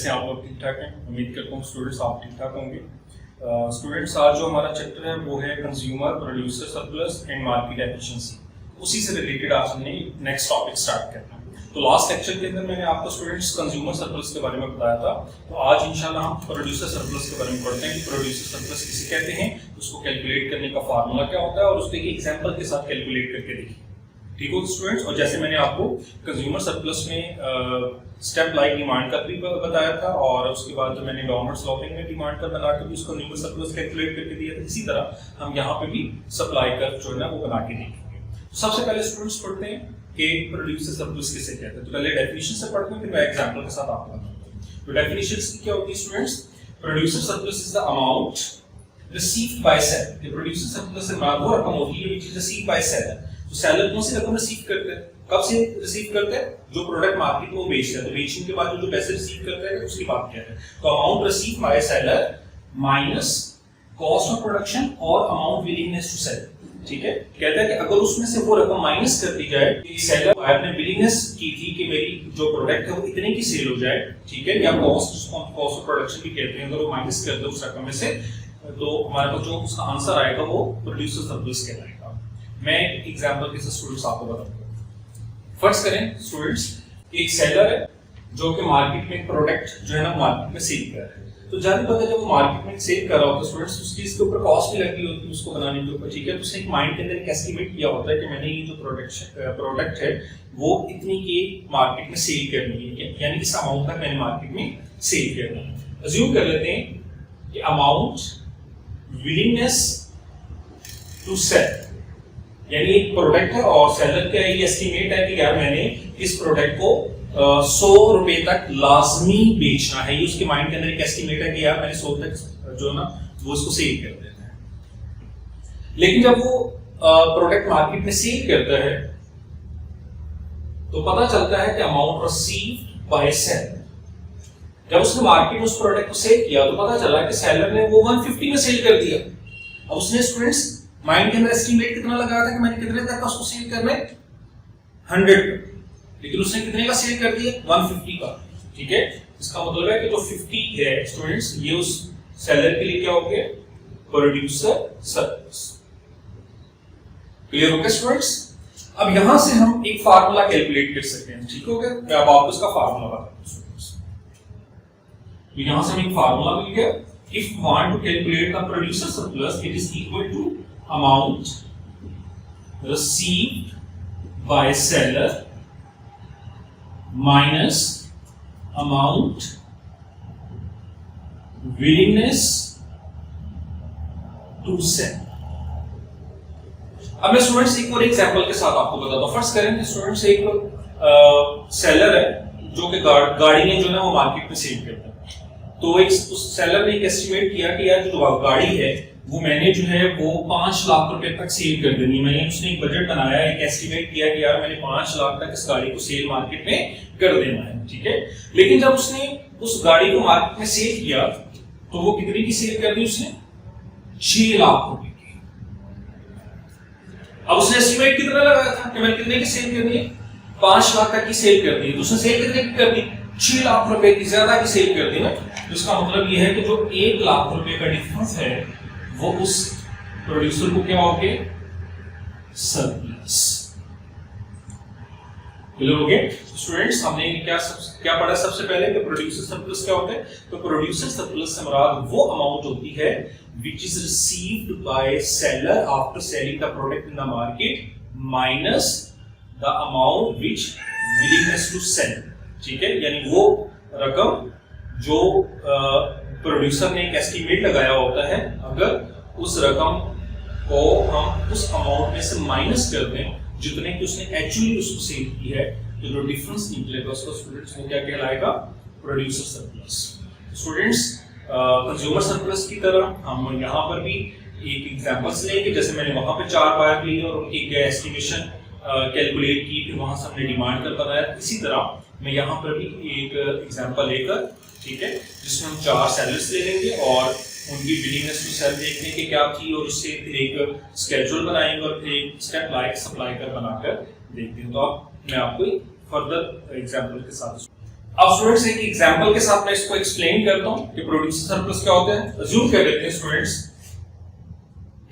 कैसे आप लोग ठीक ठाक हैं? उम्मीद करता हूँ स्टूडेंट्स आप ठीक ठाक होंगे। स्टूडेंट्स आज जो हमारा चैप्टर है वो है consumer producer surplus and market efficiency. उसी से रिलेटेड आज हमने नेक्स्ट टॉपिक स्टार्ट करना है। तो लास्ट लेक्चर के अंदर मैंने आपको स्टूडेंट्स कंज्यूमर सरप्लस के बारे में बताया था। तो आज इंशाल्लाह हम प्रोड्यूसर सरप्लस के बारे में पढ़ते हैं कि प्रोड्यूसर सरप्लस किसे कहते हैं, उसको कैलकुलेट करने का फार्मूला क्या होता है और उसको एक एग्जांपल के साथ कैलकुलेट करके देखिए। ठीक हो स्टूडेंट्स? और जैसे मैंने आपको कंज्यूमर सरप्लस में स्टेप लाइक डिमांड का भी बताया था और उसके बाद जो मैंने डाउनवर्ड स्लोपिंग में डिमांड का बना के भी उसको कंज्यूमर सरप्लस कैलकुलेट करके दिया था, इसी तरह हम यहाँ पे भी सप्लाई कर्व जो है ना वो बना के देखेंगे। तो सबसे पहले स्टूडेंट्स पढ़ते हैं कि प्रोड्यूसर सरप्लस किसे कहते हैं। तो पहले डेफिनेशन से पढ़ते हैं, फिर मैं एग्जांपल के साथ आपको बताऊंगा। तो डेफिनेशंस की क्या होती है students? Producer surplus is the amount received by seller. कि प्रोड्यूसर सरप्लस से मुराद वो रकम होती है which is received by seller. तो सेलर कौन सी रकम रिसीव करते हैं? कब से रिसीव करते हैं? जो प्रोडक्ट मार्केट में वो बेचता है। तो बेचने के बाद जो पैसे रिसीव करते हैं उसकी बात क्या है? तो amount receive by seller minus cost of production और अमाउंट विलिंगनेस टू सेल। ठीक है, कहता है कि अगर उसमें से वो रकम माइनस कर दी जाए कि सेलर ने विलिंगनेस की थी कि मेरी जो प्रोडक्ट है वो इतने की सेल हो जाए, ठीक है, या कॉस्ट ऑफ प्रोडक्शन भी कहते हैं, अगर वो माइनस कर दे उस रकम में से, तो हमारे पास जो उसका आंसर आएगा वो प्रोड्यूसर सरप्लस कहलाएगा। मैं एक एग्जांपल के साथ स्टूडेंट्स आपको बताऊंगा। फर्ज करें स्टूडेंट्स एक सेलर है जो कि मार्केट में प्रोडक्ट जो है ना मार्केट में सेल कर रहा है। तो जाने पता है जब वो मार्केट में सेल कर रहा होता है स्टूडेंट्स, उसकी इसके ऊपर कॉस्ट भी लगी होती है उसको बनाने के ऊपर। ठीक है, तो उसने एक माइंड के अंदर एक एस्टिमेट किया होता है कि मैंने ये जो प्रोडक्ट है वो इतनी की मार्केट में सेल करनी है, यानी इस अमाउंट तक मैंने मार्केट में सेल करनी है। अज्यूम कर लेते हैं कि अमाउंट विलिंगनेस टू सेल, यानी एक प्रोडक्ट है और सेलर का ये एस्टिमेट है कि यार मैंने इस प्रोडक्ट को 100 रुपए तक लाजमी बेचना है। ये उसके माइंड के अंदर एक एस्टिमेट है कि यार मैंने 100 तक जो ना वो उसको सेल कर देना है। लेकिन जब वो प्रोडक्ट मार्केट में सेल करता है तो पता चलता है कि अमाउंट रिसीव्ड बाय सेलर, जब उसने मार्केट में उस प्रोडक्ट को सेल किया तो पता चला कि सेलर ने वो 150 में सेल कर दिया। अब उसने स्टूडेंट्स माइंड के अंदर एस्टिमेट कितना लगाया था कि मैंने कितने तक का उसको सेल करना है? 100, लेकिन उसने कितने का सेल कर दिया? 150 का। ठीक है, इसका मतलब है कि जो 50 है स्टूडेंट्स ये उस सेलर के लिए क्या हो गया? Producer surplus. क्लियर हो गया स्टूडेंट्स? अब यहां से हम एक फार्मूला कैलकुलेट कर सकते हैं। ठीक हो गया, मैं अब आपको इसका फार्मूला बताता हूं स्टूडेंट्स। तो यहां से हमें एक फार्मूला मिल गया। If we want to calculate the producer surplus it is equal to amount received by seller minus amount willingness to sell। अब मैं स्टूडेंट्स एक और एग्जांपल के साथ आपको बताता हूं। फर्स्ट करें स्टूडेंट्स एक सेलर है जो कि गाड़ी जो है वो मार्केट में सेल करता है। तो उस सेलर ने एक एस्टिमेट किया कि यार जो गाड़ी है वो मैंने जो है वो 5 लाख रुपए तक सेल कर देनी। मैंने उसने एक बजट बनाया, एक एस्टिमेट किया कि यार मैंने 5 लाख तक इस गाड़ी को सेल मार्केट में कर देना है। ठीक है, लेकिन जब उसने उस गाड़ी को मार्केट में सेल किया तो वो कितने की सेल कर दी? उसने 6 लाख रुपए की। अब उसने एस्टिमेट कितना लगाया था कि मैंने कितने की सेल करनी है? 5 लाख तक की सेल कर दी। तो उसने सेल कितने की कर दी? 6 लाख रुपए की, ज्यादा की सेल कर दी ना। तो इसका मतलब ये है कि जो 1 लाख रुपए का डिफरेंस है वो उस प्रोड्यूसर को क्या हो गया? सरप्लस। क्लियर हो गया स्टूडेंट्स? हमने क्या पढ़ा सबसे पहले कि प्रोड्यूसर सरप्लस क्या होता है? तो प्रोड्यूसर सरप्लस से मुराद वो अमाउंट होती है which is received by seller after selling the product in the market minus the amount which willingness to sell. ठीक है, यानी वो रकम जो प्रोड्यूसर ने एक एस्टिमेट लगाया होता है, अगर उस रकम को हम उस अमाउंट में से माइनस कर दें जितने की उसने एक्चुअली उसको सेल की है, तो जो डिफरेंस निकलेगा उसको स्टूडेंट्स वो क्या कहलाएगा? Producer surplus. Students consumer surplus की तरह हम यहाँ पर भी एक एग्जांपल्स लेंगे। जैसे मैंने वहां पे 4 बार लिए और उनकी एस्टिमेशन कैलकुलेट की, फिर वहां से हमने डिमांड कर बनाया। इसी तरह मैं यहाँ पर भी एक एग्जांपल लेकर, ठीक है, जिसमें हम 4 सेलर्स ले लेंगे और उनकी विलिंगनेस टू सेल देखने की क्या थी और उससे फिर एक स्केड्यूल बनाएंगे और फिर एक स्टेप सप्लाई कर बनाकर देखते हैं। तो अब मैं आपको फर्दर एग्जांपल के साथ अब स्टूडेंट्स एक एग्जांपल के साथ मैं इसको एक्सप्लेन करता हूं कि प्रोड्यूसर सरप्लस क्या होता है। अज्यूम कर लेते हैं स्टूडेंट्स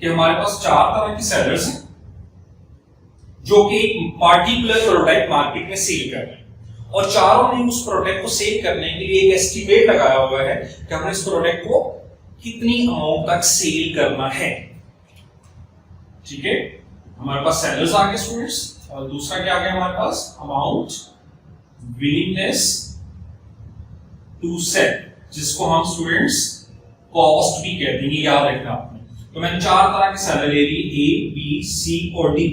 कि हमारे पास चार तरह के सेलर्स हैं जो कि एक पार्टिकुलर प्रोडक्ट मार्केट में सेल कर रहे हैं और चारों ने उस प्रोडक्ट को सेल करने के लिए एक एस्टिमेट लगाया हुआ है कि हमने इस प्रोडक्ट को कितनी अमाउंट तक सेल करना है। ठीक है, हमारे पास सेलर्स आ गए स्टूडेंट्स और दूसरा क्या आ गया हमारे पास, अमाउंट विलिंगनेस टू सेल, जिसको हम स्टूडेंट्स कॉस्ट भी कहते हैं, याद रखना आपने। तो मैंने चार तरह के सेलर ले ली, ए बी सी और डी।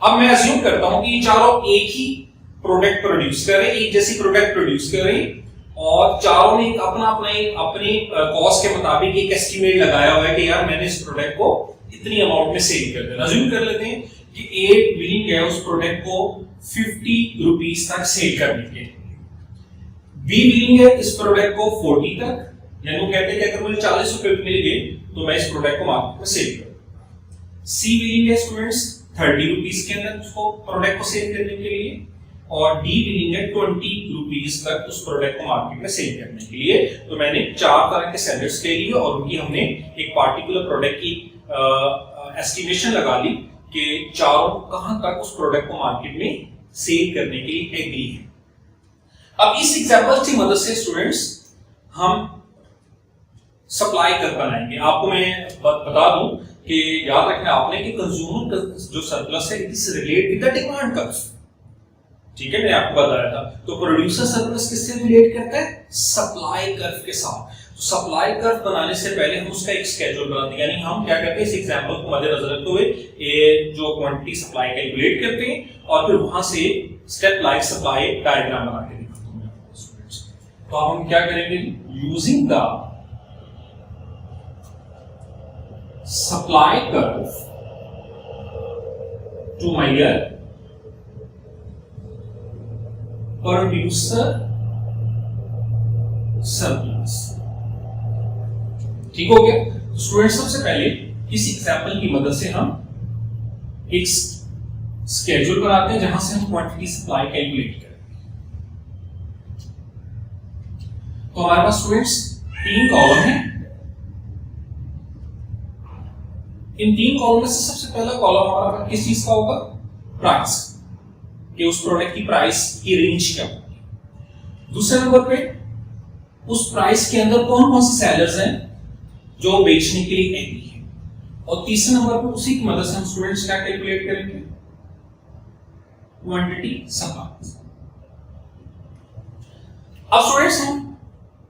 अब मैं अज्यूम करता हूं कि ये चारों एक ही प्रोडक्ट प्रोड्यूस कर रहे हैं, एक जैसी प्रोडक्ट प्रोड्यूस कर रहे हैं और चारों ने अपना अपनी कॉस्ट के मुताबिक एक एस्टिमेट लगाया हुआ है कि यार मैंने इस प्रोडक्ट को इतनी अमाउंट में सेल कर देना। अज्यूम कर लेते हैं कि ए विलिंग है उस प्रोडक्ट को 50 रुपीस तक सेल करने के लिए, बी विलिंग है इस प्रोडक्ट को 40 तक, यानी वो कहते हैं कि अगर मुझे 40 रुपए मिल गए तो मैं इस प्रोडक्ट को मार्केट में सेल करूं। सी विलिंग है स्टूडेंट्स 30 रुपीस के अंदर उसको प्रोडक्ट को सेल करने के लिए और डी विलिंग है 20 रुपीस तक उस प्रोडक्ट को मार्केट में सेल करने के लिए। तो मैंने चार तरह के सेलर्स ले लिए और उनकी हमने एक पार्टिकुलर प्रोडक्ट की एस्टिमेशन लगा ली कि चारों कहां तक उस प्रोडक्ट को मार्केट में सेल करने के लिए एग्री है। अब इस एग्जांपल की मदद से स्टूडेंट्स हम सप्लाई कर्व बनाएंगे। आपको मैं बता दूं कि याद रखना आपने कि कंज्यूमर जो सरप्लस है it is related with the demand curve. ठीक है, मैंने आपको बताया था। तो प्रोड्यूसर सरप्लस किससे रिलेट करता है, सप्लाई कर्व के साथ। तो सप्लाई कर्व बनाने से पहले हम उसका एक स्केड्यूल बनाते हैं, यानी हम क्या करते हैं इस एग्जांपल को मद्देनजर रखते हुए ये जो क्वांटिटी सप्लाई कैलकुलेट करते हैं और फिर वहां से स्टेप लाइक सप्लाई डायग्राम बना के दिखाता हूं आपको स्टूडेंट्स। तो अब हम क्या करेंगे, using the supply curve to measure producer surplus। ठीक हो गया स्टूडेंट। सबसे पहले इस एग्जांपल की मदद से हम एक स्केड्यूल बनाते हैं जहां से हम क्वांटिटी सप्लाई कैलकुलेट करेंगे। तो हमारे पास स्टूडेंट्स तीन कॉलम है। इन तीन कॉलम में से सबसे पहला कॉलम हमारा किस चीज का होगा, प्राइस, कि उस प्रोडक्ट की प्राइस की रेंज क्या होगी। दूसरे नंबर पे उस प्राइस के अंदर कौन कौन से सेलर्स हैं जो बेचने के लिए एग्री है। और तीसरे नंबर पे उसी की मदद से हम स्टूडेंट्स क्या कैलकुलेट करेंगे, क्वांटिटी सप्लाई। अब स्टूडेंट्स हम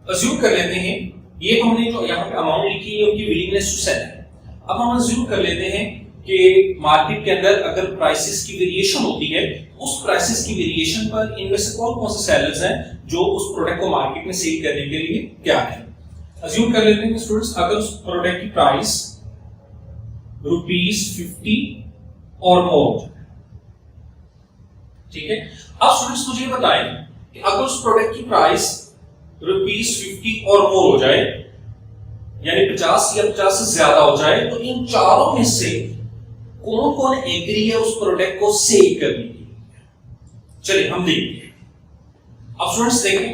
अज्यूम कर लेते हैं ये हमने जो यहाँ पे अमाउंट लिखी है उनकी विलिंगनेस टू सेल है। अब हम अज्यूम कर लेते हैं कि मार्केट के अंदर अगर प्राइसेस की वेरिएशन होती है, उस प्राइसेस की वेरिएशन पर इनमें से कौन कौन से सेलर्स हैं जो उस प्रोडक्ट को मार्केट में सेल करने के लिए क्या है। अज्यूम कर लेते हैं स्टूडेंट्स अगर उस प्रोडक्ट की प्राइस ₹50 और मोर, ठीक है। अब स्टूडेंट्स मुझे बताएं कि अगर उस प्रोडक्ट की प्राइस ₹50 और मोर हो जाए, यानी 50 या 50 से ज्यादा हो जाए, तो इन चारों में से कौन कौन एग्री है उस प्रोडक्ट को सेल करने के लिए। चलिए हम देखते हैं। अब स्टूडेंट्स देखें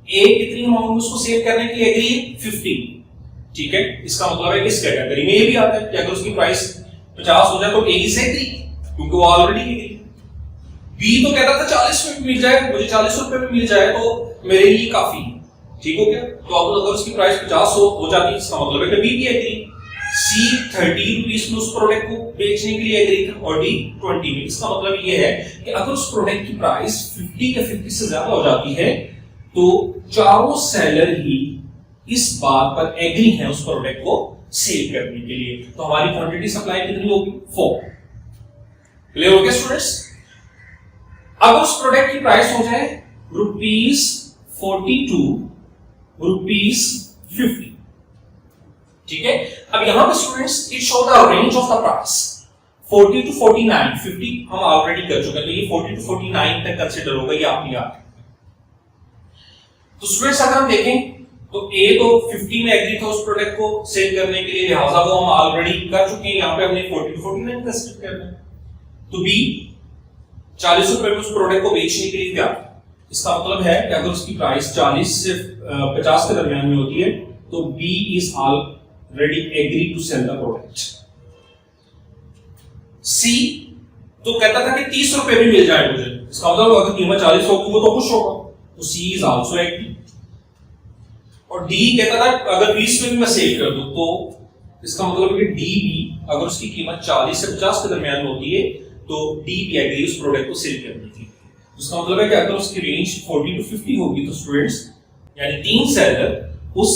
ए कितनी अमाउंट में उसको सेल करने के लिए एग्री है, 50। ठीक है, इसका मतलब है कि इस कैटेगरी में ये भी आता है कि अगर उसकी प्राइस 50 हो जाए तो ए से एग्री, क्योंकि वो ऑलरेडी एग्री। बी तो कहता था 40 में मिल जाए, मुझे 40 रुपए में मिल जाए तो मेरे लिए काफी है। ठीक हो गया। तो अब अगर उसकी प्राइस 50 हो जाती है, इसका मतलब है कि बी भी एग्री। सी 30 रुपीस में उस प्रोडक्ट को बेचने के लिए एग्री था और डी 20 में। इसका मतलब ये है कि अगर उस प्रोडक्ट की प्राइस 50 या 50 से ज्यादा हो जाती है तो चारों सेलर ही इस बात पर एग्री हैं उस प्रोडक्ट को सेल करने के लिए। तो हमारी क्वांटिटी सप्लाई कितनी होगी, 4। क्लियर हो गया स्टूडेंट्स। अगर उस प्रोडक्ट की प्राइस हो जाए ₹42, ₹50, ठीक है। अब यहां पे students it show the range of the price 40 to 49, 50 हम ऑलरेडी कर चुके हैं, तो ये 40 to 49 तक कंसीडर होगा, ये आप याद। तो स्टूडेंट्स अगर हम देखें तो ए तो 50 में एग्री था उस प्रोडक्ट को सेल करने के लिए, लिहाजा वो हम ऑलरेडी कर चुके हैं, यहां पे हमने 40 to 49 कंसीडर करना है। तो बी 40 रुपए में उस प्रोडक्ट को बेचने के लिए तैयार। इसका मतलब है कि अगर उसकी प्राइस 40 से 50 के दरमियान में होती है तो B is already agree to sell the product. C तो कहता था कि 30 रुपए भी मिल जाए मुझे, इसका मतलब अगर कीमत 40 होगी वो तो खुश होगा, तो सी इज आल्सो एग्री। और डी कहता था अगर 20 में भी मैं सेल कर दूं, तो इसका मतलब है कि डी भी अगर उसकी कीमत 40 से 50 के दरमियान होती है तो डी भी एग्री उस प्रोडक्ट को सेल करने की। उसका मतलब है कि अगर उसकी रेंज 40 टू 50 होगी तो स्टूडेंट्स यानी 3 सेलर उस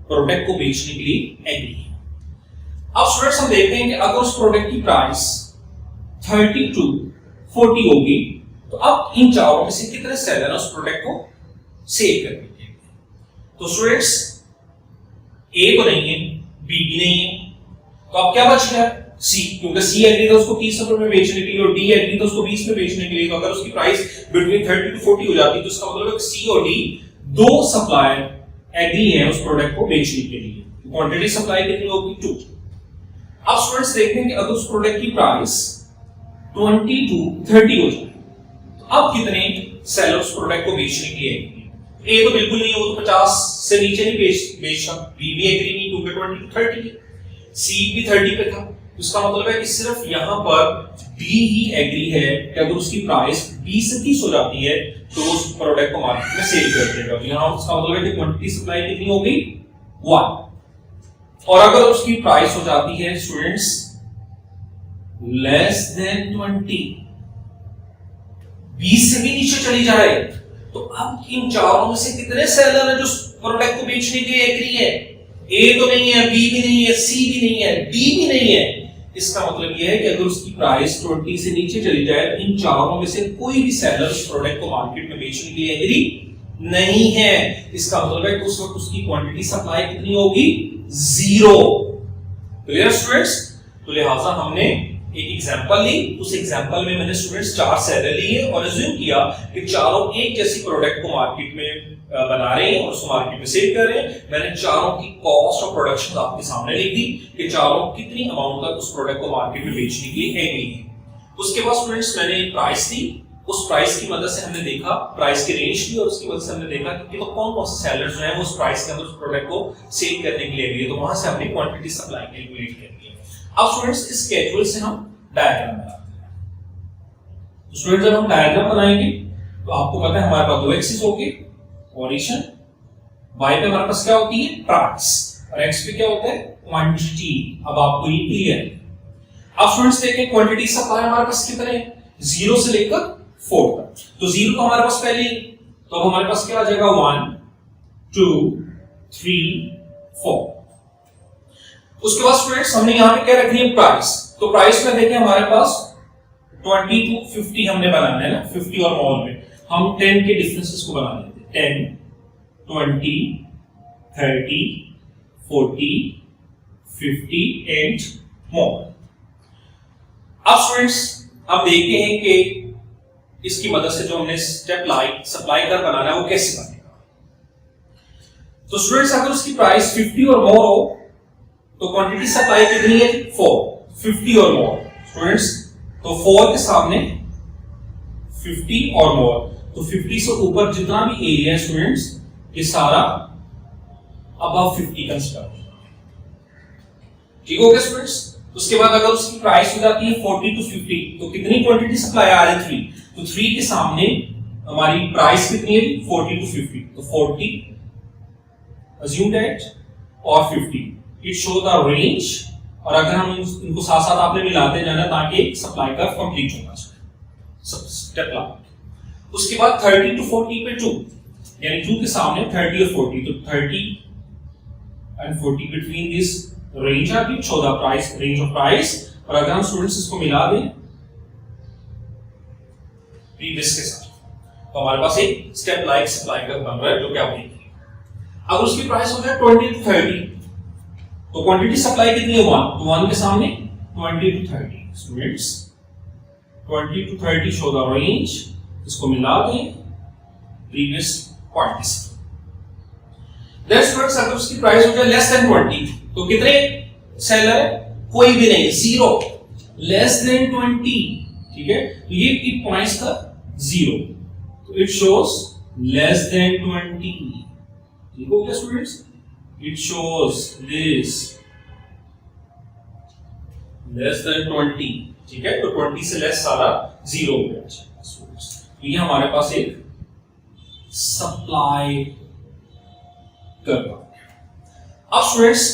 प्रोडक्ट को बेचने के लिए एग्री है। अब स्टूडेंट्स हम देखते हैं कि अगर उस प्रोडक्ट की प्राइस 30 टू 40 होगी तो अब इन चारों में से कितने सेलर उस प्रोडक्ट को सेल करने के लिए। तो स्टूडेंट्स ए तो नहीं है, बी भी नहीं है, तो अब क्या बच गया सी, क्योंकि सी एग्री था उसको 30 रुपए में बेचने के लिए और डी एग्री था उसको 20 में बेचने के लिए। तो अगर उसकी प्राइस बिटवीन 30 टू 40 हो जाती तो इसका मतलब है कि सी और डी दो सप्लायर एग्री है उस प्रोडक्ट को बेचने के लिए। क्वांटिटी सप्लाई कितनी होगी 2। अब स्टूडेंट्स देखते हैं कि अगर उस प्रोडक्ट की प्राइस 20 टू 30 हो जाए तो अब कितने सेलर उस प्रोडक्ट को बेचने के लिए एग्री। ए तो बिल्कुल नहीं, वो तो 50 से नीचे नहीं बेच सकता, बी भी एग्री नहीं क्योंकि 20 टू 30 है, सी भी 30 पे था। इसका मतलब है कि सिर्फ यहां पर डी ही एग्री है कि अगर उसकी प्राइस 20 से 30 हो जाती है तो उस प्रोडक्ट को मार्केट में सेल कर देगा। यहां उसका मतलब है कि क्वांटिटी सप्लाई कितनी होगी 1। और अगर उसकी प्राइस हो जाती है स्टूडेंट्स लेस देन 20 से भी नीचे चली जाए तो अब इन चारों में से कितने सेलर हैं जो प्रोडक्ट को बेचने के लिए एग्री है। ए तो नहीं है, बी भी नहीं है, सी भी नहीं है, डी भी नहीं है। इसका मतलब यह है कि अगर उसकी प्राइस 20 से नीचे चली जाए तो इन चारों में से कोई भी सेलर उस प्रोडक्ट को मार्केट में बेचने के लिए एग्री नहीं है। इसका मतलब है कि उस वक्त उसकी क्वांटिटी सप्लाई कितनी होगी 0। Clear students. तो लिहाजा हमने एक एग्जांपल ली, उस एग्जांपल में मैंने स्टूडेंट्स 4 सेलर लिए और अज्यूम किया कि चारों एक जैसी प्रोडक्ट को मार्केट में बना रहे हैं और उसको मार्केट में सेल कर रहे हैं। मैंने चारों की कॉस्ट ऑफ प्रोडक्शन आपके सामने लिख दी कि चारों कितनी अमाउंट तक उस प्रोडक्ट को मार्केट में बेचने के लिए एग्री है। उसके बाद स्टूडेंट्स मैंने एक प्राइस दी, उस प्राइस की मदद से हमने देखा प्राइस की रेंज ली और उसकी मदद से हमने देखा कि तो कौन कौन से सेलर जो हैं वो उस प्राइस के अंदर उस प्रोडक्ट को सेल करने के लिए एग्री है। तो वहां से हमने क्वांटिटी सप्लाई कैलकुलेट कर ली। अब स्टूडेंट्स इस स्केड्यूल से हम डायग्राम बनाते हैं। तो स्टूडेंट्स जब हम डायग्राम बनाएंगे तो आपको पता है हमारे पास दो एक्सिस होगी, पोजीशन, y पे हमारे पास क्या होती है प्राइस और x पे क्या होता है क्वांटिटी। अब आपको ये क्लियर है। अब स्टूडेंट्स देखें क्वांटिटी सप्लाई हमारे पास कितने हैं 0 से लेकर 4 तक। तो 0 तो हमारे पास पहले ही, तो अब हमारे पास क्या आ जाएगा 1 2 3 4। उसके बाद स्टूडेंट्स हमने यहां पे क्या रखनी है प्राइस। तो प्राइस में देखें हमारे पास 20 टू 50 हमने बनाना है ना, 50 और मोर में हम 10 के डिफरेंसेस को बना लेते हैं 10 20 30 40 50 एंड मोर। अब स्टूडेंट्स अब देखते हैं कि इसकी मदद से जो हमने स्टेप लाइक सप्लाई कर बनाना है वो कैसे बनेगा। तो स्टूडेंट्स अगर उसकी प्राइस 50 और मोर हो तो क्वांटिटी सप्लाई कितनी है 4 50 और मोर स्टूडेंट्स। तो 4 के सामने 50 और मोर, तो 50 से ऊपर जितना भी एरिया है स्टूडेंट्स ये सारा अबव 50 कंसीडर। ठीक हो गया स्टूडेंट्स। उसके बाद अगर उसकी प्राइस हो जाती है 40 टू 50 तो कितनी क्वांटिटी सप्लाई आ रही है 3। तो 3 के सामने हमारी प्राइस कितनी है 40 टू 50। तो 40 assume that और 50 इट शो द रेंज। और अगर हम इनको साथ साथ आपने मिलाते जाना ताकि सप्लाई कर्व कंप्लीट होना चाहिए स्टेप लाइक। उसके बाद 30 टू 40 पे 2 यानी 2 के सामने 30 और 40 तो 30 and 40 between this range are given show the price range of price. और अगर हम स्टूडेंट्स इसको मिला दें प्रीवियस के साथ तो हमारे पास एक स्टेप लाइक सप्लाई कर्व बन रहा है जो कि आप देखिए। अगर उसकी प्राइस हो जाए 20 टू 30 तो क्वांटिटी सप्लाई कितनी है 1। तो 1 के सामने 20 to 30 students 20 to 30 show the range. इसको मिला दें प्रीवियस क्वांटिटी। देन स्टूडेंट्स अगर उसकी प्राइस हो जाए लेस देन 20 तो कितने सेलर है कोई भी नहीं 0 लेस देन 20। ठीक है तो ये पॉइंट्स का 0। तो इट शोज लेस देन 20। ठीक हो गया students? It shows this less than 20। ठीक है, तो 20 से लेस सारा 0 हो गया। स्टूडेंट्स, ये हमारे पास एक सप्लाई कर्व। अब स्टूडेंट्स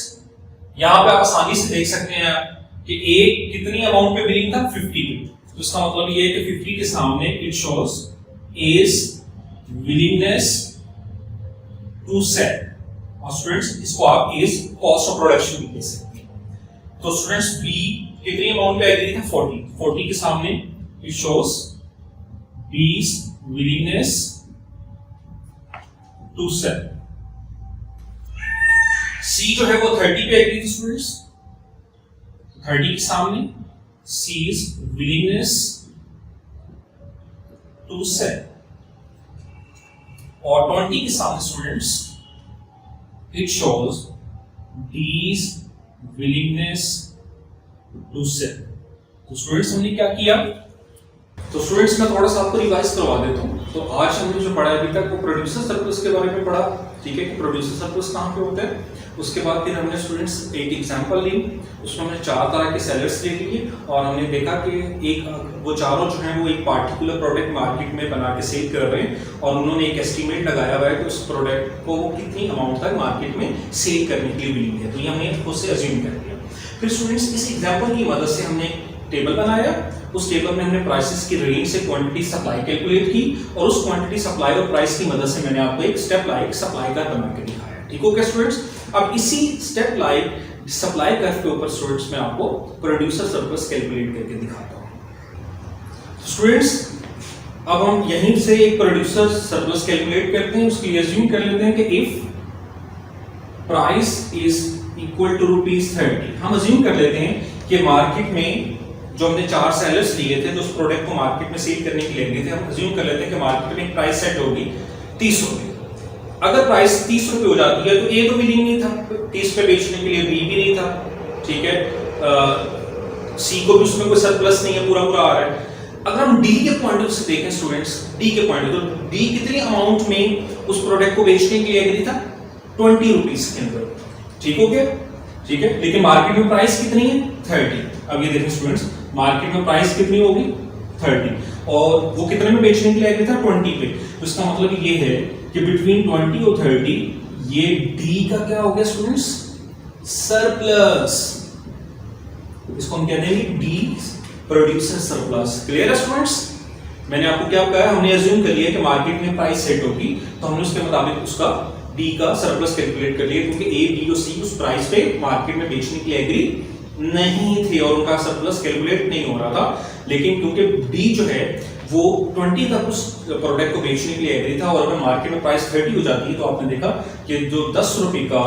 यहां पे आप आसानी से देख सकते हैं कि ए कितनी अमाउंट पे बिलिंग था, 50 पे। तो इसका मतलब ये है कि 50 के सामने it shows as willingness to sell. और स्टूडेंट्स इसको आप एज कॉस्ट ऑफ प्रोडक्शन भी कह सकते हैं। तो स्टूडेंट्स बी कितनी अमाउंट पे एग्री था, 40 के सामने इट शोज बीज विलिंगनेस टू सेल। सी जो है वो 30 पे एग्री थी स्टूडेंट्स, 30 के सामने सीज विलिंगनेस टू सेल। और 20 के सामने students it shows these willingness to sell. तो स्टूडेंट्स हमने क्या किया, तो स्टूडेंट्स मैं थोड़ा सा आपको रिवाइज करवा देता हूं। तो आज हमने जो पढ़ा अभी तक वो प्रोड्यूसर सरप्लस के बारे में पढ़ा। ठीक है, कि प्रोड्यूसर सरप्लस कहां पे होता है। उसके बाद फिर हमने स्टूडेंट्स एक एग्जांपल ली, उसमें हमने 4 तरह के सेलर्स ले लिए और हमने देखा कि वो चारों जो हैं वो एक पार्टिकुलर प्रोडक्ट मार्केट में बना के सेल कर रहे हैं और उन्होंने एक एस्टीमेट लगाया हुआ है कि उस प्रोडक्ट को वो कितनी अमाउंट तक मार्केट में सेल करने के लिए विलिंग है। तो ये हमने खुद से अज्यूम कर लिया। फिर स्टूडेंट्स इस एग्जाम्पल की मदद से हमने टेबल बनाया। उस टेबल में हमने प्राइसेस की रेंज से क्वांटिटी सप्लाई कैलकुलेट की और उस क्वांटिटी सप्लाई और प्राइस की मदद से मैंने आपको एक स्टेप लाइक सप्लाई कर्व बना के दिखाया। ठीक हो गया स्टूडेंट्स? अब इसी स्टेप लाइक सप्लाई कर्व के ऊपर स्टूडेंट्स मैं आपको प्रोड्यूसर सरप्लस कैलकुलेट करके दिखाता हूं। स्टूडेंट्स अब हम यहीं से एक प्रोड्यूसर सरप्लस कैलकुलेट करते हैं। उसके लिए अज्यूम कर लेते हैं कि if price is equal to ₹30, हम अज्यूम कर लेते हैं कि मार्केट में जो हमने 4 सेलर्स लिए थे तो उस प्रोडक्ट को मार्केट में सेल करने के लिए लिए थे, हम अज्यूम कर लेते हैं कि मार्केट में एक प्राइस सेट होगी 30 रुपए। अगर प्राइस 30 रुपए हो जाती है तो ए तो विलिंग नहीं था 30 पे बेचने के लिए, बी भी नहीं था। ठीक है, सी को भी उसमें कोई सरप्लस नहीं है, पूरा पूरा आ रहा है। अगर हम डी के पॉइंट ऑफ व्यू से देखें स्टूडेंट्स, डी के पॉइंट ऑफ व्यू, तो डी कितनी अमाउंट में उस प्रोडक्ट को बेचने के लिए एग्री था, 20 रुपीस के अंदर। ठीक हो गया? ठीक है, लेकिन मार्केट में प्राइस कितनी है, 30। अब ये देखें स्टूडेंट्स, मार्केट में प्राइस कितनी होगी, 30, और वो कितने में बेचने के लिए एग्री था, 20 पे। तो इसका मतलब ये है कि बिटवीन 20 और 30 ये डी का क्या हो गया स्टूडेंट्स, सरप्लस। इसको हम कहते हैं डी प्रोड्यूसर सरप्लस। क्लियर है स्टूडेंट्स? मैंने आपको क्या कहा, हमने अज्यूम कर लिया कि मार्केट में प्राइस सेट होगी तो हमने उसके मुताबिक उसका डी का सरप्लस कैलकुलेट कर लिया, क्योंकि ए, बी और सी उस प्राइस पे मार्केट में बेचने के लिए एग्री नहीं थे और उनका सरप्लस कैलकुलेट नहीं हो रहा था। लेकिन क्योंकि डी जो है वो 20 तक उस प्रोडक्ट को बेचने के लिए एग्री था और अगर मार्केट में प्राइस 30 हो जाती है तो आपने देखा कि जो 10 रुपए का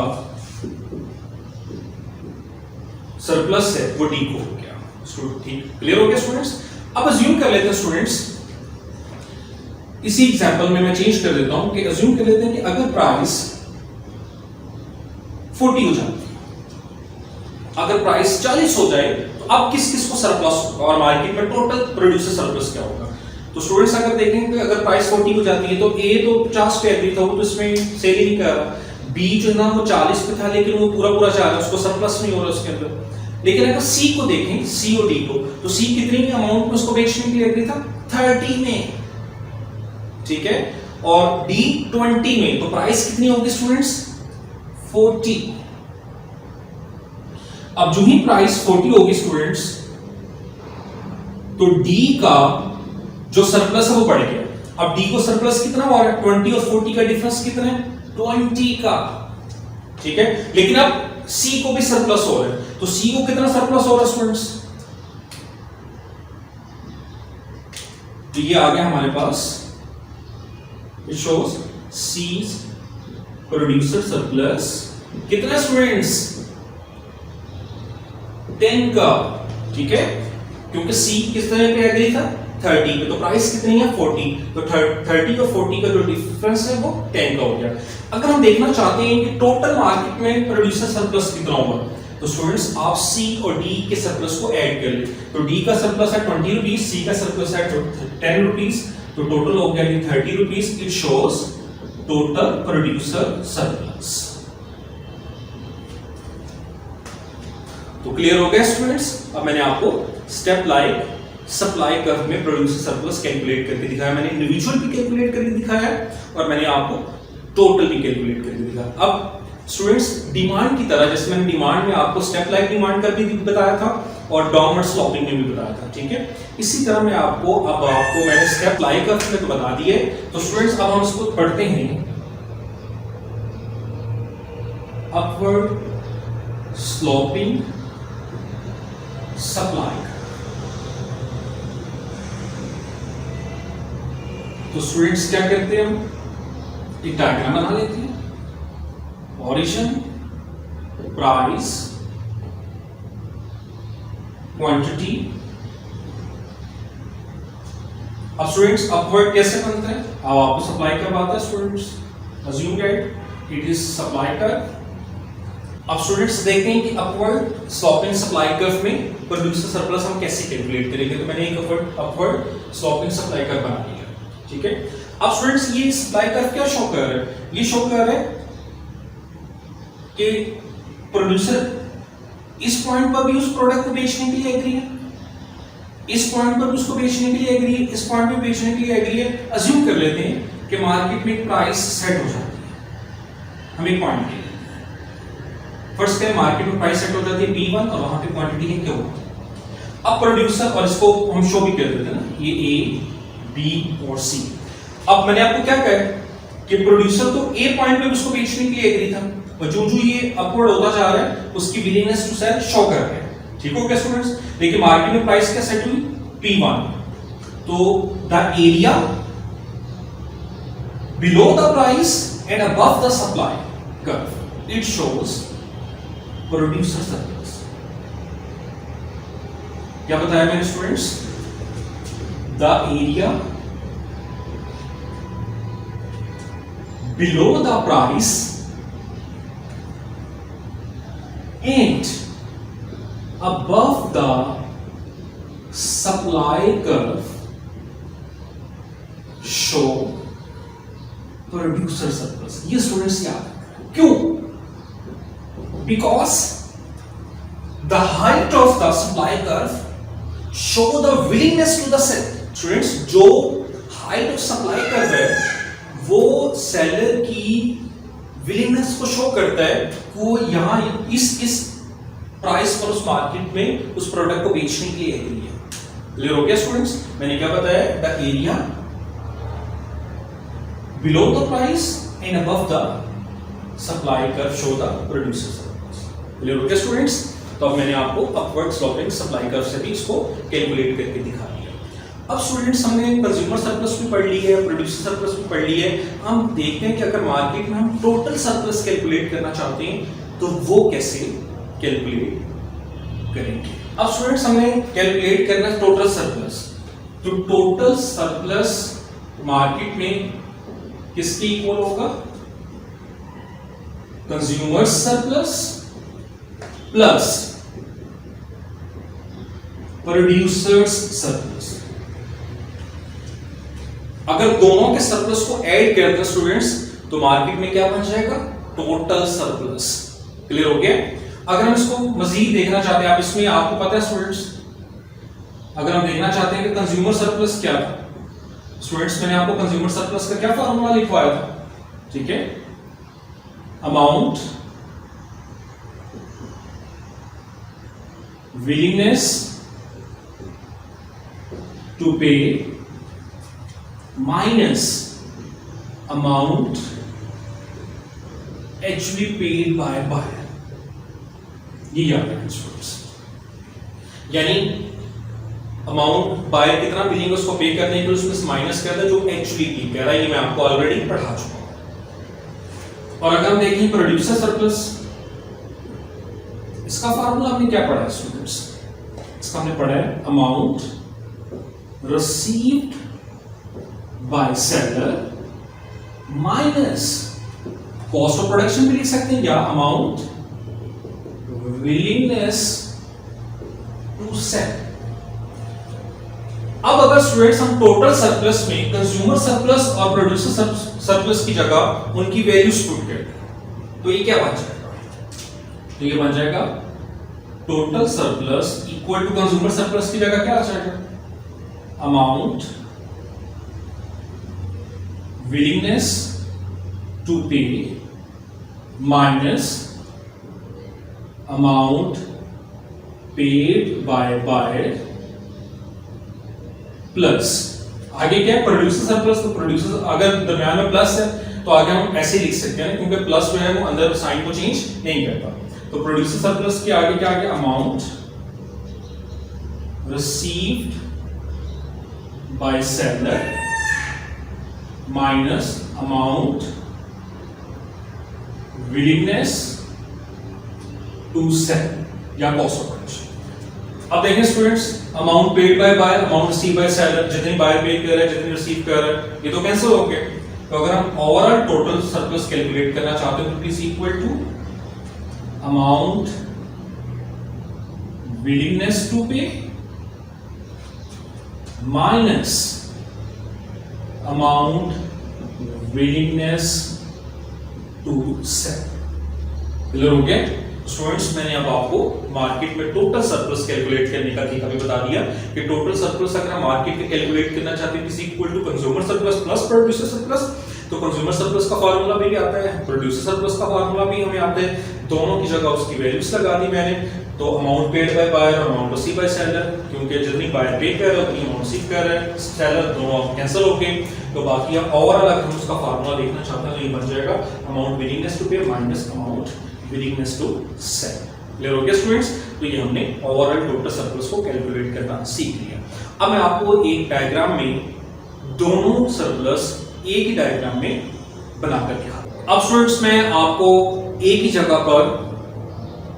सरप्लस है वो डी को हो गया। ठीक, क्लियर हो गया स्टूडेंट्स? अब अज्यूम कर लेते हैं स्टूडेंट्स, इसी एग्जांपल में मैं चेंज कर देता हूं कि अज्यूम कर लेते हैं कि अगर प्राइस 40 हो जाती है, अगर प्राइस 40 हो जाए तो अब किस किस को सरप्लस होगा और मार्केट में टोटल प्रोड्यूसर सरप्लस क्या होगा। तो स्टूडेंट्स अगर देखें तो अगर प्राइस 40 हो जाती है तो ए तो 50 पे एग्री था, वो तो इसमें सेल ही नहीं कर रहा। बी जो ना वो 40 पे था लेकिन वो पूरा पूरा चाह रहा है, उसको सरप्लस नहीं हो रहा उसके अंदर। लेकिन अगर सी को देखें, सी और डी को, तो सी कितनी अमाउंट में उसको बेचने के लिए एग्री था, 30 में। ठीक है, और डी 20 में, तो प्राइस कितनी होगी स्टूडेंट्स, 40। अब जो ही प्राइस 40 होगी स्टूडेंट्स तो डी का जो सरप्लस है वो बढ़ गया। अब डी को सरप्लस कितना हो रहा है, 20 और 40 का डिफरेंस कितना है, 20 का। ठीक है, लेकिन अब सी को भी सरप्लस हो रहा है, तो सी को कितना सरप्लस हो रहा है स्टूडेंट्स, तो ये आ गया हमारे पास, it shows C's producer surplus कितना स्टूडेंट्स, 10 का। ठीक है, क्योंकि सी किस तरह पे एग्री था, 30 पे, तो प्राइस कितनी है, 40, तो 30 और 40 का जो डिफरेंस है वो 10 का हो गया। अगर हम देखना चाहते हैं कि टोटल मार्केट में प्रोड्यूसर सरप्लस कितना होगा, तो स्टूडेंट्स आप सी और डी के सरप्लस को ऐड कर ले। तो डी का सरप्लस है 20 रुपीस, सी का सरप्लस है 10 रुपीस, तो टोटल हो गया ये 30 rupees, it shows total producer surplus. तो क्लियर हो गया स्टूडेंट्स। अब मैंने आपको स्टेप लाइक सप्लाई कर्व में प्रोड्यूसर सरप्लस कैलकुलेट करके दिखाया, मैंने इंडिविजुअल भी कैलकुलेट करके दिखाया है और मैंने आपको टोटल भी कैलकुलेट करके दिखाया। अब स्टूडेंट्स डिमांड की तरह, जैसे मैंने डिमांड में आपको स्टेप लाइक डिमांड कर भी बताया था और डाउनवर्ड स्लोपिंग में भी बताया था, ठीक है। इसी तरह मैं आपको मैंने स्टेप लाइक कर्व में तो बता दिए। तो स्टूडेंट्स अब हम इसको पढ़ते हैं, अपवर्ड स्लोपिंग सप्लाई। तो स्टूडेंट्स क्या करते हैं, हम एक डायग्राम बना लेते हैं, ओरिजिन, प्राइस, क्वांटिटी। अब स्टूडेंट्स अपवर्ड कैसे बनता है, अब आपको सप्लाई कर्व आता है students, assume that it is supply curve. अब स्टूडेंट्स देखते हैं कि अपवर्ड स्लोपिंग सप्लाई कर्व में प्रोड्यूसर सरप्लस हम कैसे कैलकुलेट करेंगे। तो मैंने एक अपवर्ड स्लोपिंग सप्लाई कर्व बना लिया, ठीक है। अब स्टूडेंट्स ये सप्लाई कर्व क्या शो कर रहा है, ये शो कर रहा है कि प्रोड्यूसर इस पॉइंट पर भी उस प्रोडक्ट को बेचने के लिए एग्री है, इस पॉइंट पर भी उसको बेचने के लिए एग्री है, इस पॉइंट पे बेचने के लिए एग्री है। अज्यूम कर लेते हैं कि मार्केट में एक प्राइस सेट हो जाती है, हम एक पॉइंट के लिए फर्स्ट करें, मार्केट में प्राइस सेट हो जाती है P1 और वहां पे क्वांटिटी है Q। अब प्रोड्यूसर, और इसको हम शो भी कर देते हैं ना, ये A, B और C। अब मैंने आपको क्या कहा कि प्रोड्यूसर तो A पॉइंट पे उसको बेचने के लिए एग्री था, और जो जो ये अपवर्ड होता जा रहा है उसकी विलिंगनेस टू सेल शो कर रहा है, ठीक हो गया स्टूडेंट्स। देखिए मार्केट में प्राइस क्या सेट हुई, P1, तो the area below the price and above the supply curve, it shows producer surplus. क्या बताया मैंने students, the area below the price and above the supply curve show producer surplus. ये students याद रखना, क्यों, because the height of the supply curve show the willingness to the sell। Students, जो height of supply curve है वो seller की willingness को show करता है कि वो यहाँ इस प्राइस पर उस मार्केट में उस प्रोडक्ट को बेचने के लिए एग्री है। क्लियर हो गया स्टूडेंट्स। मैंने क्या बताया, the area below the price and above the supply curve show the producer. Clear हो गया स्टूडेंट्स। तो अब मैंने आपको अपवर्ड स्लोपिंग सप्लाई कर्व से भी इसको कैलकुलेट करके दिखा दिया। अब स्टूडेंट्स हमने कंज्यूमर सरप्लस भी पढ़ ली है, प्रोड्यूसर सरप्लस भी पढ़ ली है। हम देखते हैं कि अगर मार्केट में हम टोटल सरप्लस कैलकुलेट करना चाहते हैं तो वो कैसे कैलकुलेट करेंगे। अब स्टूडेंट्स हमने कैलकुलेट करना है टोटल सरप्लस। तो टोटल सरप्लस मार्केट में किसके इक्वल होगा, consumer surplus plus producers surplus. अगर दोनों के सरप्लस को ऐड कर दें स्टूडेंट्स तो मार्केट में क्या बन जाएगा, टोटल सरप्लस। क्लियर हो गया। अगर हम इसको मजीद देखना चाहते हैं, आप इसमें आपको पता है स्टूडेंट्स, अगर हम देखना चाहते हैं कि कंज्यूमर सरप्लस क्या था, स्टूडेंट्स मैंने आपको कंज्यूमर सरप्लस का क्या फॉर्मूला लिखवाया था, ठीक है, amount willingness to pay minus amount actually paid by buyer। ये याद रखें स्टूडेंट्स, यानी अमाउंट बायर कितना बिलिंग उसको पे करने के लिए उसमें माइनस कर दे जो एक्चुअली पे कर रहा है। ये मैं आपको ऑलरेडी पढ़ा चुका हूं। और अगर हम देखें प्रोड्यूसर सरप्लस, इसका फार्मूला हमने क्या पढ़ा है स्टूडेंट्स, इसका हमने पढ़ा है amount received by seller minus cost of production भी लिख सकते हैं, या अमाउंट विलिंगनेस टू सेल। अब अगर स्टूडेंट्स हम टोटल सरप्लस में कंज्यूमर सरप्लस और प्रोड्यूसर सरप्लस की जगह उनकी वैल्यूज पुट करें तो ये क्या बन जाएगा? तो ये बन जाएगा total surplus equal to consumer surplus की जगह क्या आ जाएगा? Amount willingness to pay minus amount paid by buyer plus आगे क्या है? Producer surplus. तो प्रोड्यूसर अगर दरम्यान में प्लस है तो आगे हम ऐसे लिख सकते हैं क्योंकि प्लस जो है वो अंदर साइन को चेंज नहीं करता। तो प्रोड्यूसर सरप्लस के आगे क्या आ गया? Amount received by seller minus amount willingness to sell or cost of production. अब देखें students, amount paid by buyer, amount receive by seller, जितनी बायर पे कर रहा है जितनी रिसीव कर रहा है ये तो कैंसिल हो गए। तो अगर हम ओवरऑल टोटल सरप्लस कैलकुलेट करना चाहते हैं तो it is equal to amount willingness to pay minus amount willingness to sell. Clear हो गया स्टूडेंट्स? मैंने अब आपको मार्केट में टोटल सरप्लस कैलकुलेट करने का तरीका भी बता दिया कि टोटल सरप्लस अगर हम मार्केट में कैलकुलेट करना चाहते हैं equal to consumer surplus plus producer surplus. तो कंज्यूमर सरप्लस का फार्मूला भी आता है, प्रोड्यूसर सरप्लस का फार्मूला भी हमें आता है, दोनों की जगह उसकी वैल्यूज लगा दी मैंने। तो अमाउंट पेड बाय बायर और अमाउंट रिसीव बाय सेलर, क्योंकि जितनी बायर पे कर रहा है उतनी अमाउंट रिसीव कर रहा है सेलर, दोनों कैंसिल हो गए। तो बाकी अब ओवरऑल अगर हम उसका फार्मूला देखना चाहते हैं तो ये बन जाएगा amount willingness to pay minus amount willingness to sell. Clear हो गया स्टूडेंट्स? तो ये हमने ओवरऑल टोटल सरप्लस को कैलकुलेट करना सीख लिया। अब मैं आपको एक डायग्राम में दोनों सरप्लस एक ही डायग्राम में बनाकर दिखा। अब स्टूडेंट्स मैं आपको एक ही जगह पर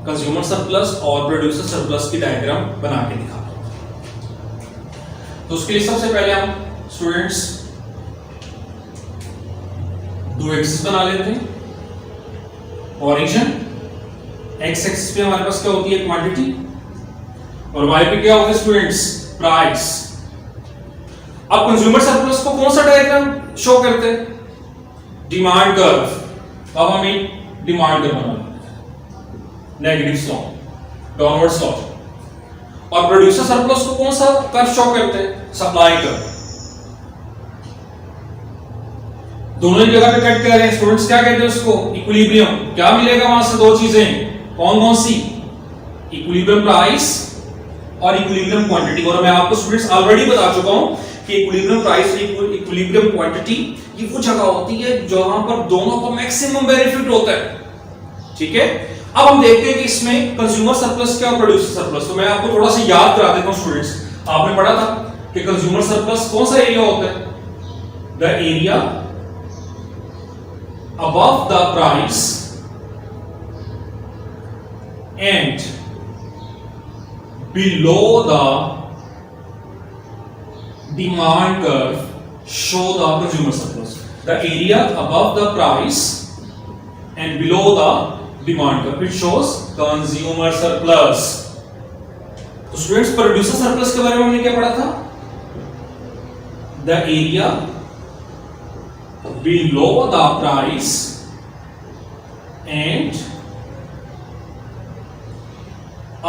कंज्यूमर सरप्लस और प्रोड्यूसर सरप्लस की डायग्राम बना के दिखाता हूं। तो उसके लिए सबसे पहले हम स्टूडेंट्स दो एक्सिस बना लेते हैं। ओरिजिन एक्स एक्सिस पे हमारे पास क्या होती है? क्वांटिटी, और वाई पे क्या होता है स्टूडेंट्स? प्राइस। अब कंज्यूमर सरप्लस को कौन सा डायग्राम शो करते हैं? Demand curve. अब हम एक डिमांड कर्व बना लेते हैं, नेगेटिव स्लॉप, डाउनवर्ड स्लॉप। और प्रोड्यूसर सरप्लस को कौन सा कर्व शो करते हैं? Supply curve. दोनों ही जगह पे कट कर रहे हैं स्टूडेंट्स, क्या कहते हैं उसको? इक्विलिब्रियम। क्या मिलेगा वहां से? दो चीजें, कौन कौन सी? इक्विलिब्रियम प्राइस और इक्विलिब्रियम क्वांटिटी। और मैं आपको स्टूडेंट्स ऑलरेडी बता चुका हूं कि इक्विलिब्रियम प्राइस और इक्विलिब्रियम क्वांटिटी ये वो जगह होती है जहां पर दोनों का मैक्सिमम बेनिफिट होता है। ठीक है, अब हम देखते हैं कि इसमें कंज्यूमर सरप्लस क्या और प्रोड्यूसर सरप्लस। तो मैं आपको थोड़ा सा याद करा देता हूं स्टूडेंट्स। आपने पढ़ा था कि कंज्यूमर सरप्लस कौन सा एरिया होता है? The area above the price and below the demand curve show the consumer surplus. The area above the price and below the demand curve it shows consumer surplus. तो students producer surplus के बारे में हमने क्या पढ़ा था? The area below the price and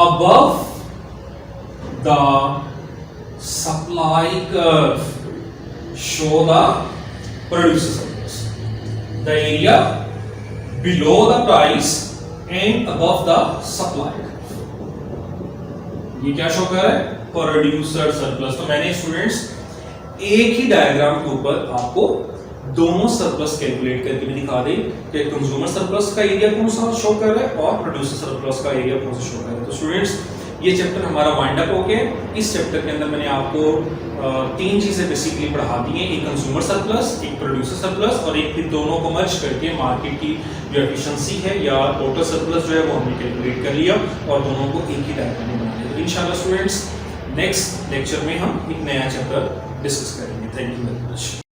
above the supply curve show the producer surplus. The area below the price and above the supply curve. ये क्या शो कर रहा है? Producer surplus. तो मैंने स्टूडेंट्स एक ही डायग्राम के ऊपर आपको दोनों सरप्लस कैलकुलेट करके भी दिखा दे कि कंज्यूमर सरप्लस का एरिया कौन सा शो कर रहा है और प्रोड्यूसर सरप्लस का एरिया कौन सा शो कर रहा है। तो स्टूडेंट्स ये चैप्टर हमारा वाइंड अप हो गया। इस चैप्टर के अंदर मैंने आपको तीन चीजें बेसिकली पढ़ा दी हैं, एक कंज्यूमर सरप्लस, एक प्रोड्यूसर सरप्लस और एक फिर दोनों को मर्ज करके मार्केट की जो एफिशिएंसी है या टोटल सरप्लस जो है वो हमने कैलकुलेट कर लिया और दोनों को एक ही डायग्राम में बना लिया। तो इंशाल्लाह स्टूडेंट्स नेक्स्ट लेक्चर में हम एक नया चैप्टर डिस्कस करेंगे। Thank you very much.